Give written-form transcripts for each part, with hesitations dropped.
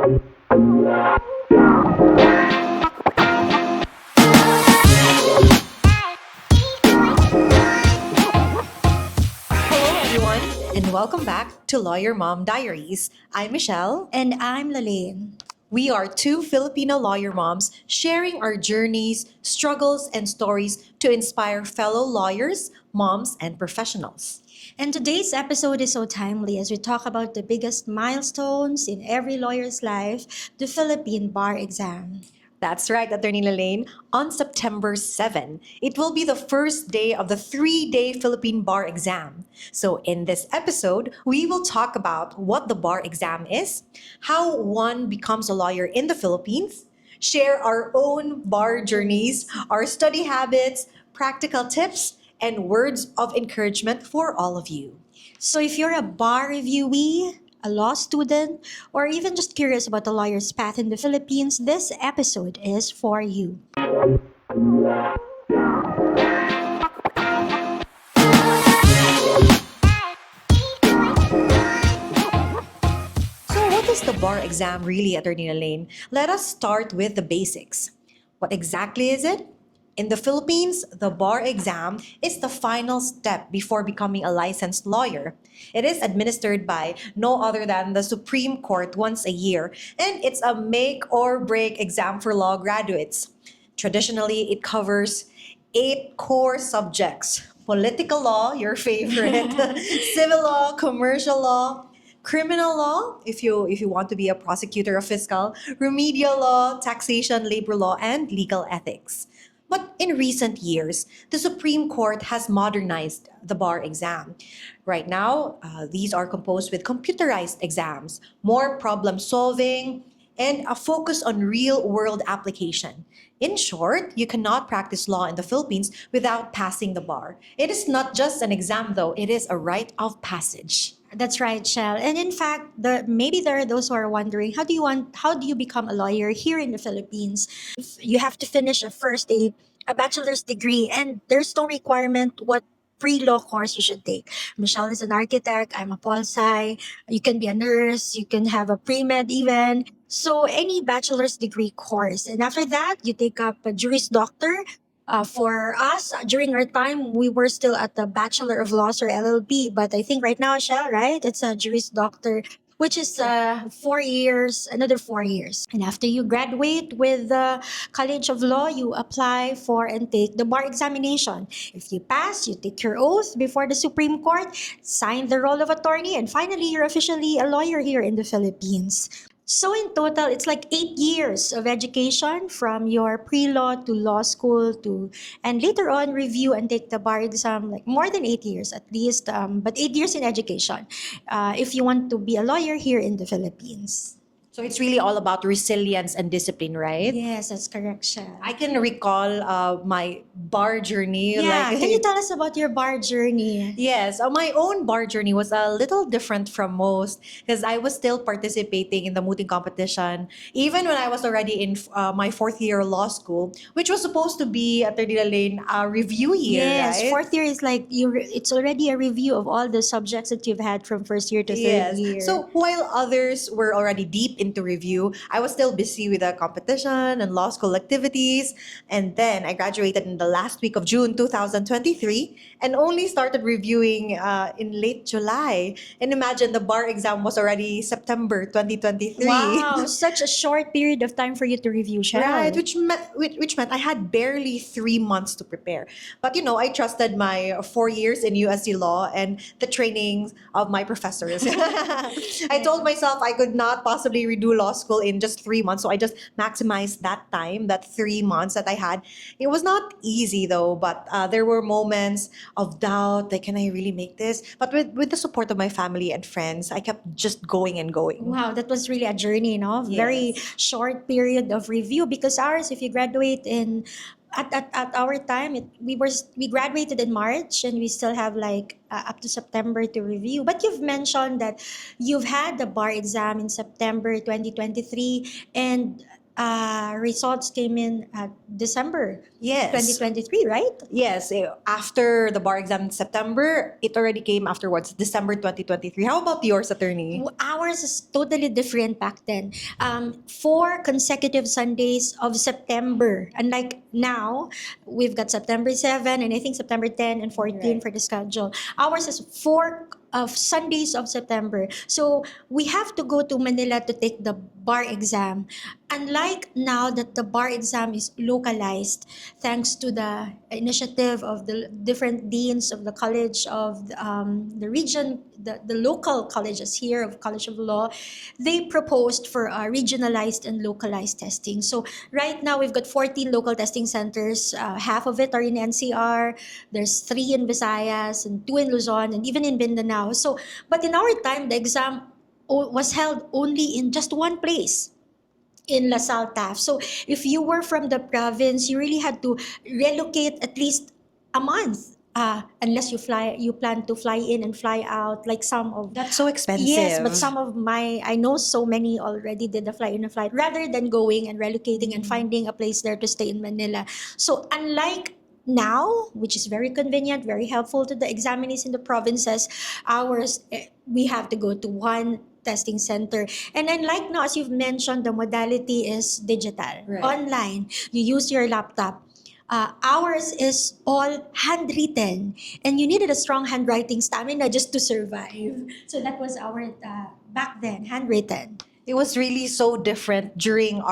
Hello, everyone, and welcome back to Lawyer Mom Diaries. I'm Michelle. And I'm Lalaine. We are two Filipino lawyer moms sharing our journeys, struggles, and stories to inspire fellow lawyers, moms, and professionals. And today's episode is so timely as we talk about the biggest milestones in every lawyer's life, the Philippine bar exam. That's right, Attorney Lalaine. On September 7, it will be the first day of the 3-day Philippine Bar Exam. So, in this episode, we will talk about what the bar exam is, how one becomes a lawyer in the Philippines, share our own bar journeys, our study habits, practical tips, and words of encouragement for all of you. So if you're a bar reviewee, a law student, or even just curious about the lawyer's path in the Philippines, this episode is for you. So, what is the bar exam really, Attorney Lane? Let us start with the basics. What exactly is it? In the Philippines, the bar exam is the final step before becoming a licensed lawyer. It is administered by no other than the Supreme Court once a year, and it's a make or break exam for law graduates. Traditionally, it covers 8 core subjects: political law, your favorite, civil law, commercial law, criminal law, if you want to be a prosecutor or fiscal, remedial law, taxation, labor law, and legal ethics. But in recent years, the Supreme Court has modernized the bar exam. Right now, these are composed with computerized exams, more problem solving, and a focus on real world application. In short, you cannot practice law in the Philippines without passing the bar. It is not just an exam, though, it is a rite of passage. That's right, Shell. And in fact, maybe there are those who are wondering how do you become a lawyer here in the Philippines? You have to finish a bachelor's degree, and there's no requirement what pre-law course you should take. Michelle is an architect, I'm a pol sci, you can be a nurse, you can have a pre-med even. So any bachelor's degree course. And after that, you take up a Juris Doctor. For us, during our time, we were still at the Bachelor of Laws or LLB. But I think right now, Shell, right? It's a Juris Doctor, which is 4 years, another 4 years. And after you graduate with the College of Law, you apply for and take the bar examination. If you pass, you take your oath before the Supreme Court, sign the roll of attorney, and finally, you're officially a lawyer here in the Philippines. So in total, it's like 8 years of education from your pre-law to law school to, and later on review and take the bar exam, like more than 8 years at least, but 8 years in education if you want to be a lawyer here in the Philippines. So it's really all about resilience and discipline, right? Yes, that's correct, Shell. I can recall my bar journey. Yeah, can you tell us about your bar journey? Yes, my own bar journey was a little different from most because I was still participating in the mooting competition, even when I was already in my fourth year law school, which was supposed to be at Attorney Lane a review year, Yes, right? fourth year is like it's already a review of all the subjects that you've had from first year to third Yes. year. So while others were already deep into review, I was still busy with the competition and law school activities. And then I graduated in the last week of June 2023 and only started reviewing in late July. And imagine the bar exam was already September 2023. Wow, such a short period of time for you to review, Shell. Right, which meant I had barely 3 months to prepare. But I trusted my 4 years in USC law and the trainings of my professors. I told myself I could not possibly redo law school in just 3 months, so I just maximized that time, that 3 months that I had. It was not easy though, but there were moments of doubt. Like, can I really make this? But with the support of my family and friends, I kept just going and going. Wow, that was really a journey, no? Very Yes. short period of review because ours, if you graduate in at our time, we graduated in March and we still have like up to September to review. But you've mentioned that you've had the bar exam in September 2023 and results came in at December Yes. 2023, right? Yes, after the bar exam in September, it already came afterwards, December 2023. How about yours, attorney? Ours is totally different back then. 4 consecutive Sundays of September. Unlike now, we've got September 7 and I think September 10 and 14 Right. for the schedule. Ours is four of Sundays of September. So we have to go to Manila to take the bar exam. Unlike now that the bar exam is localized, thanks to the initiative of the different deans of the college of the region, the local colleges here of College of Law, they proposed for regionalized and localized testing. So right now we've got 14 local testing centers. Half of it are in NCR. There's 3 in Visayas and 2 in Luzon and even in Mindanao. So, but in our time, the exam was held only in just one place in LaSalle Taft. So if you were from the province, you really had to relocate at least a month. Unless you plan to fly in and fly out, like some of That's so expensive. yes, but some of I know so many already did the fly in and flight rather than going and relocating and finding a place there to stay in Manila. So unlike now, which is very convenient, very helpful to the examinees in the provinces, ours we have to go to one testing center. And then like now, as you've mentioned, the modality is digital, Right. online. You use your laptop. Ours is all handwritten, and you needed a strong handwriting stamina just to survive. So that was our back then, handwritten. It was really so different during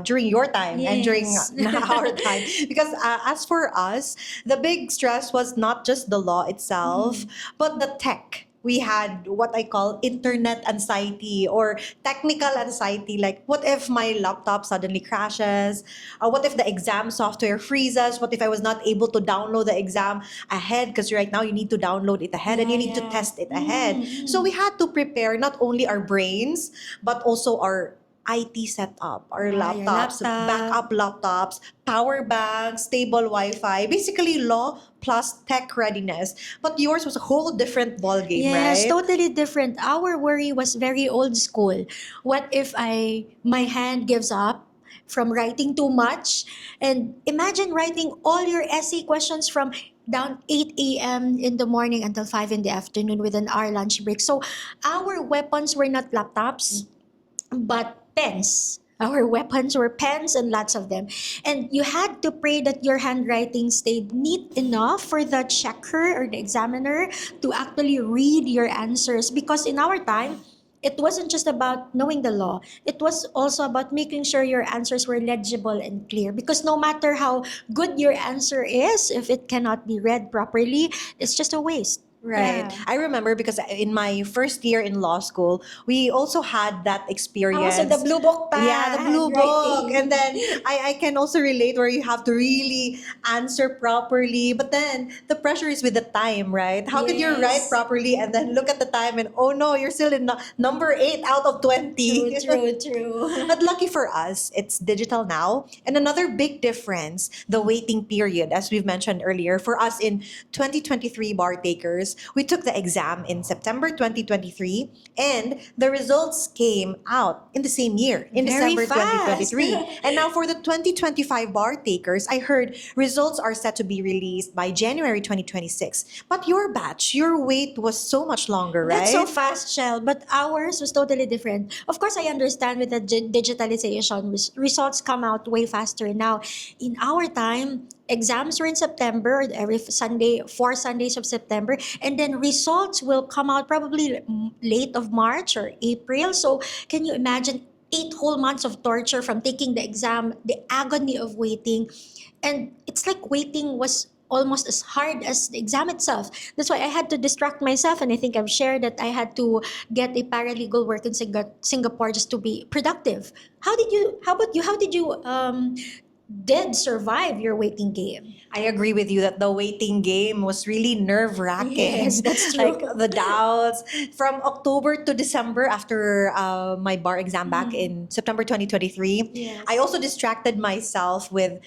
during your time and during Yes. our time, because as for us, the big stress was not just the law itself, but the tech. We had what I call internet anxiety or technical anxiety. Like, what if my laptop suddenly crashes? What if the exam software freezes? What if I was not able to download the exam ahead? Because right now you need to download it ahead and you need to Yeah. test it ahead. So we had to prepare not only our brains, but also our IT setup, our Yeah, your laptops, laptop. backup laptops, power banks, stable Wi-Fi, basically law plus tech readiness. But yours was a whole different ballgame, Yes, right? totally different. Our worry was very old school. What if my hand gives up from writing too much? And imagine writing all your essay questions from down 8 a.m. in the morning until 5 in the afternoon with an hour lunch break. So our weapons were not laptops, but pens. Our weapons were pens and lots of them. And you had to pray that your handwriting stayed neat enough for the checker or the examiner to actually read your answers. Because in our time, it wasn't just about knowing the law, it was also about making sure your answers were legible and clear. Because no matter how good your answer is, if it cannot be read properly, it's just a waste. Right. Yeah. I remember because in my first year in law school, we also had that experience. Also, the blue book pa, Yeah, the blue book. handwriting. And then I can also relate where you have to really answer properly. But then the pressure is with the time, right? How could you write Yes. properly and then look at the time and, oh no, you're still in number 8 out of 20. True. But lucky for us, it's digital now. And another big difference, the waiting period, as we've mentioned earlier, for us in 2023 bar takers, we took the exam in September 2023 and the results came out in the same year, in Very December fast. 2023. And now for the 2025 bar takers, I heard results are set to be released by January 2026. But your batch, your wait was so much longer, right? That's so fast, Shell. But ours was totally different. Of course, I understand with the digitalization, results come out way faster now. In our time, exams were in September, every Sunday, 4 Sundays of September, and then results will come out probably late of March or April. So can you imagine 8 whole months of torture from taking the exam, the agony of waiting, and it's like waiting was almost as hard as the exam itself. That's why I had to distract myself, and I think I've shared that I had to get a paralegal work in Singapore just to be productive. How about you? How did you did survive your waiting game. I agree with you that the waiting game was really nerve Yes, wracking. that's true. Like the doubts from October to December after my bar exam back in September 2023. Yes. I also distracted myself with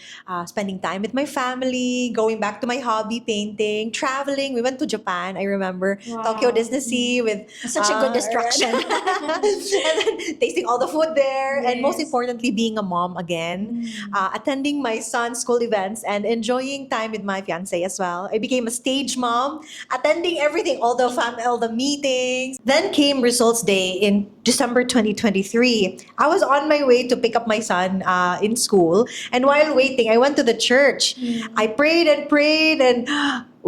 spending time with my family, going back to my hobby, painting, traveling. We went to Japan, I remember, Tokyo Wow. Disney Sea with Such a good distraction. and then tasting all the food there, and most Yes. importantly, being a mom again, attending my son's school events and enjoying time with my fiance as well. I became a stage mom, attending everything, all the meetings. Then came results day in December 2023. I was on my way to pick up my son in school, and while waiting, I went to the church. I prayed and prayed, and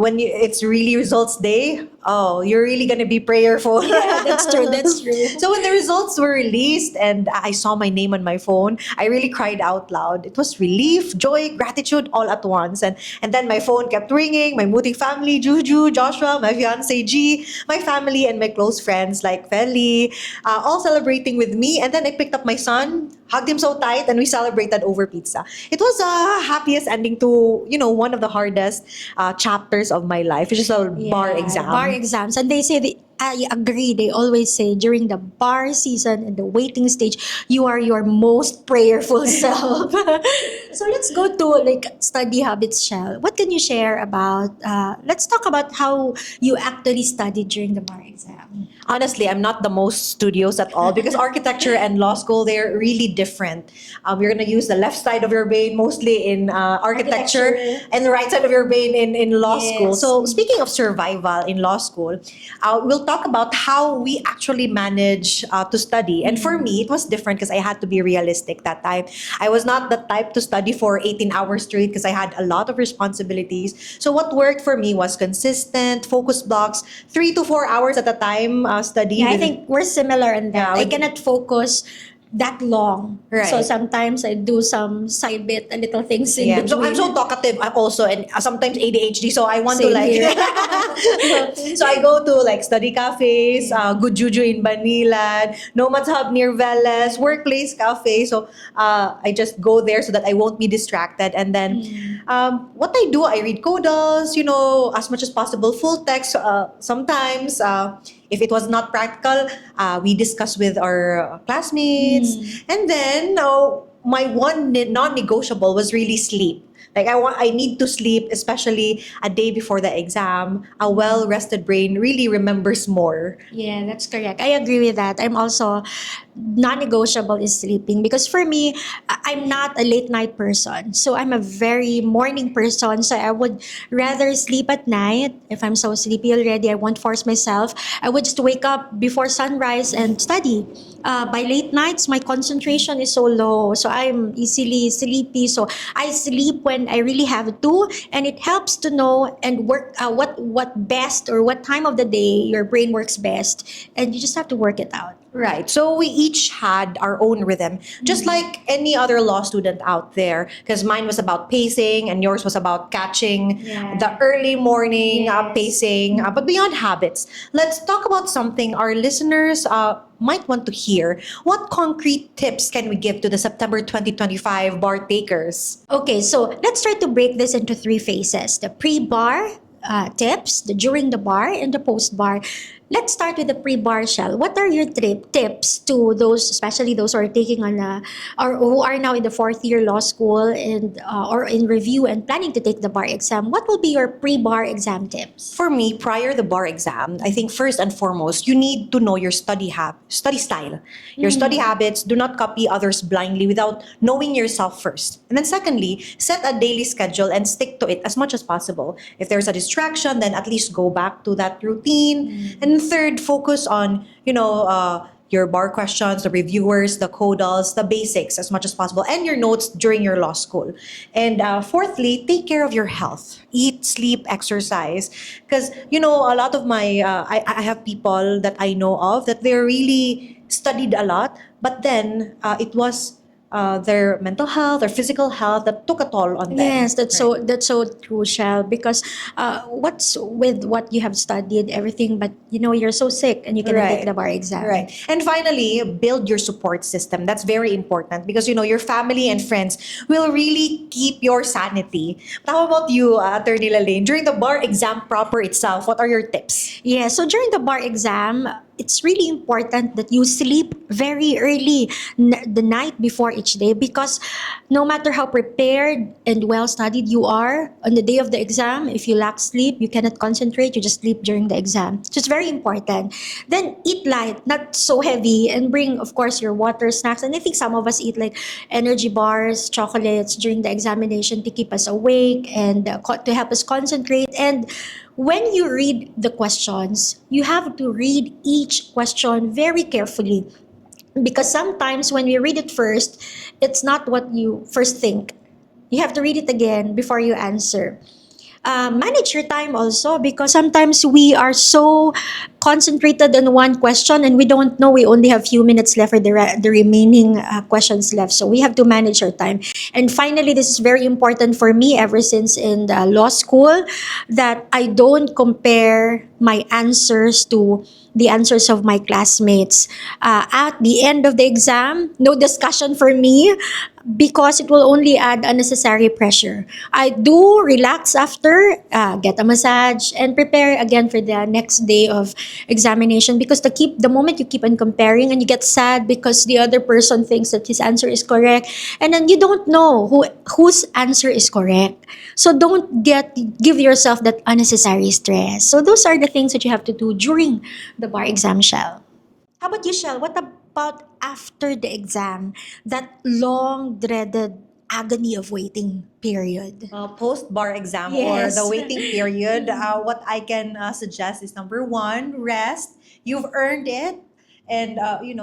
it's really results day, oh, you're really gonna be prayerful. Yeah, that's true. That's true. So when the results were released and I saw my name on my phone, I really cried out loud. It was relief, joy, gratitude all at once. And then my phone kept ringing, my Muting family, Juju, Joshua, my fiance G, my family and my close friends like Feli, all celebrating with me. And then I picked up my son, hugged him so tight, and we celebrated over pizza. It was a happiest ending to, one of the hardest chapters of my life, which is a bar exam. Bar exams. And they say, I agree, they always say during the bar season and the waiting stage, you are your most prayerful self. So let's go to like study habits, Shell. What can you share about, let's talk about how you actually studied during the bar exam. Honestly, I'm not the most studious at all because architecture and law school, they're really different. You're going to use the left side of your brain mostly in architecture, and the right side of your brain in law school. Yes. So speaking of survival in law school, we'll talk about how we actually manage to study. And for me, it was different because I had to be realistic that time. I was not the type to study for 18 hours straight because I had a lot of responsibilities. So what worked for me was consistent, focus blocks, 3 to 4 hours at a time study. Yeah, I with- think we're similar in that. Yeah, I with- cannot focus that long. Right. So sometimes I do some side bit and little things in Yeah, between. so I'm so talkative also, and sometimes ADHD. So I want to Same like, here. so I go to like study cafes, Good Juju in Banilan, Nomads Hub near Veles, workplace cafe. So I just go there so that I won't be distracted. And then what I do, I read codals, as much as possible, full text. Sometimes, if it was not practical, we discuss with our classmates. And then my one non-negotiable was really sleep. Like I need to sleep, especially a day before the exam. A well-rested brain really remembers more. Yeah, that's correct. I agree with that. I'm also non-negotiable is sleeping because for me, I'm not a late night person. So I'm a very morning person. So I would rather sleep at night. If I'm so sleepy already, I won't force myself. I would just wake up before sunrise and study. By late nights, my concentration is so low. So I'm easily sleepy. So I sleep when I really have to, and it helps to know and work what best or what time of the day your brain works best, and you just have to work it out. Right. So we each had our own rhythm, just like any other law student out there. Because mine was about pacing, and yours was about catching Yeah. the early morning Yes. pacing. But beyond habits, let's talk about something our listeners might want to hear. What concrete tips can we give to the September 2025 bar takers? Okay, so let's try to break this into three phases: the pre-bar tips, the during the bar, and the post-bar. Let's start with the pre-bar, Shell. What are your tips to those, especially those who are taking on or who are now in the fourth year law school and or in review and planning to take the bar exam? What will be your pre-bar exam tips? For me, prior the bar exam, I think first and foremost, you need to know your study style. Your study habits, do not copy others blindly without knowing yourself first. And then secondly, set a daily schedule and stick to it as much as possible. If there's a distraction, then at least go back to that routine. And third, focus on, your bar questions, the reviewers, the codals, the basics as much as possible, and your notes during your law school. And fourthly, take care of your health. Eat, sleep, exercise. Because, a lot of I have people that I know of that they're really studied a lot, but then it was their mental health, their physical health that took a toll on them. Yes, that's Right. so crucial because what's with what you have studied everything, but you're so sick and you cannot take the Right. bar exam. Right. And finally, build your support system. That's very important because your family and friends will really keep your sanity. But how about you, Attorney Lalaine? During the bar exam proper itself, what are your tips? Yeah, so during the bar exam, it's really important that you sleep very early the night before each day because no matter how prepared and well studied you are on the day of the exam, if you lack sleep, you cannot concentrate, you just sleep during the exam. So it's very important. Then eat light, not so heavy, and bring, of course, your water, snacks. And I think some of us eat like energy bars, chocolates during the examination to keep us awake and to help us concentrate. And when you read the questions, you have to read each question very carefully because sometimes when we read it first, it's not what you first think. You have to read it again before you answer. Manage your time also because sometimes we are so concentrated on one question and we don't know we only have few minutes left for the remaining questions left, so we have to manage our time. And finally, this is very important for me ever since in the law school, that I don't compare my answers to the answers of my classmates. At the end of the exam, no discussion for me because it will only add unnecessary pressure. I do relax after, get a massage, and prepare again for the next day of examination because the moment you keep on comparing and you get sad because the other person thinks that his answer is correct, and then you don't know whose answer is correct. So don't give yourself that unnecessary stress. So those are the things that you have to do during the bar exam, Shell. How about you, Shell? What about after the exam? That long dreaded agony of waiting period. Post bar exam or the Yes. waiting period, what I can suggest is number one, rest. You've earned it. And,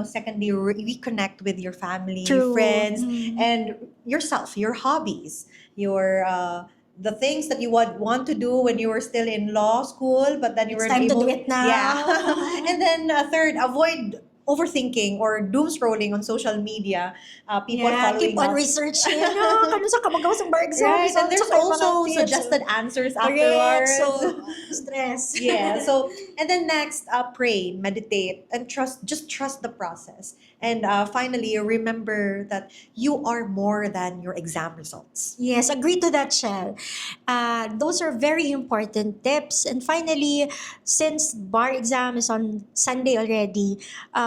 secondly, reconnect with your family, True. friends, and yourself, your hobbies, your the things that you would want to do when you were still in law school, but then you It's weren't time to do able. it now. Yeah. And then third, avoid overthinking or doom scrolling on social media. People Yeah, keep following on us. researching. Ano, kano sa kamagawa sa bar exam? Right, and Sa there's kay mga also tips. suggested answers Correct. afterwards. So, stress. Yeah, so and then next, pray, meditate, and just trust the process. And finally, remember that you are more than your exam results. Yes, agree to that, Shell. Those are very important tips. And finally, since bar exam is on Sunday already,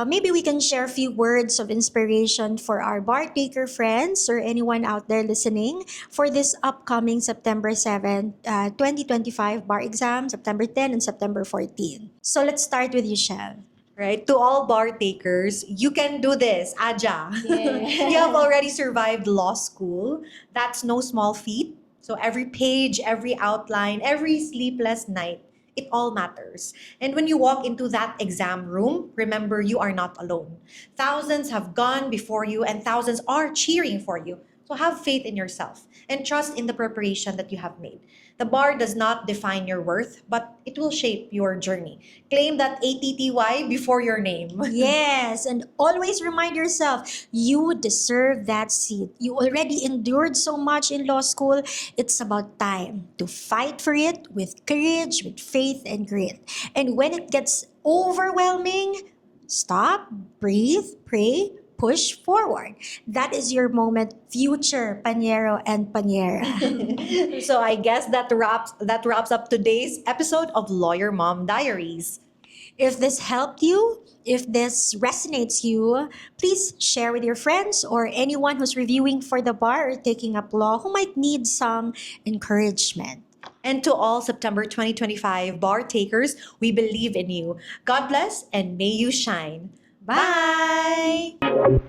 maybe we can share a few words of inspiration for our bar taker friends or anyone out there listening for this upcoming September 7th, 2025 bar exam, September 10 and September 14. So let's start with you, Shell. Right? To all bar takers, you can do this. Aja. Yeah. You have already survived law school. That's no small feat. So every page, every outline, every sleepless night, it all matters. And when you walk into that exam room, remember you are not alone. Thousands have gone before you and thousands are cheering for you. So have faith in yourself and trust in the preparation that you have made. The bar does not define your worth, but it will shape your journey. Claim that ATTY before your name. Yes, and always remind yourself you deserve that seat. You already endured so much in law school. It's about time to fight for it with courage, with faith, and grit. And when it gets overwhelming, stop, breathe, pray, push forward. That is your moment, future Panyero and Panyera. So I guess that wraps up today's episode of Lawyer Mom Diaries. If this helped you, if this resonates you, please share with your friends or anyone who's reviewing for the bar or taking up law who might need some encouragement. And to all September 2025 bar takers, we believe in you. God bless and may you shine. Bye! Bye.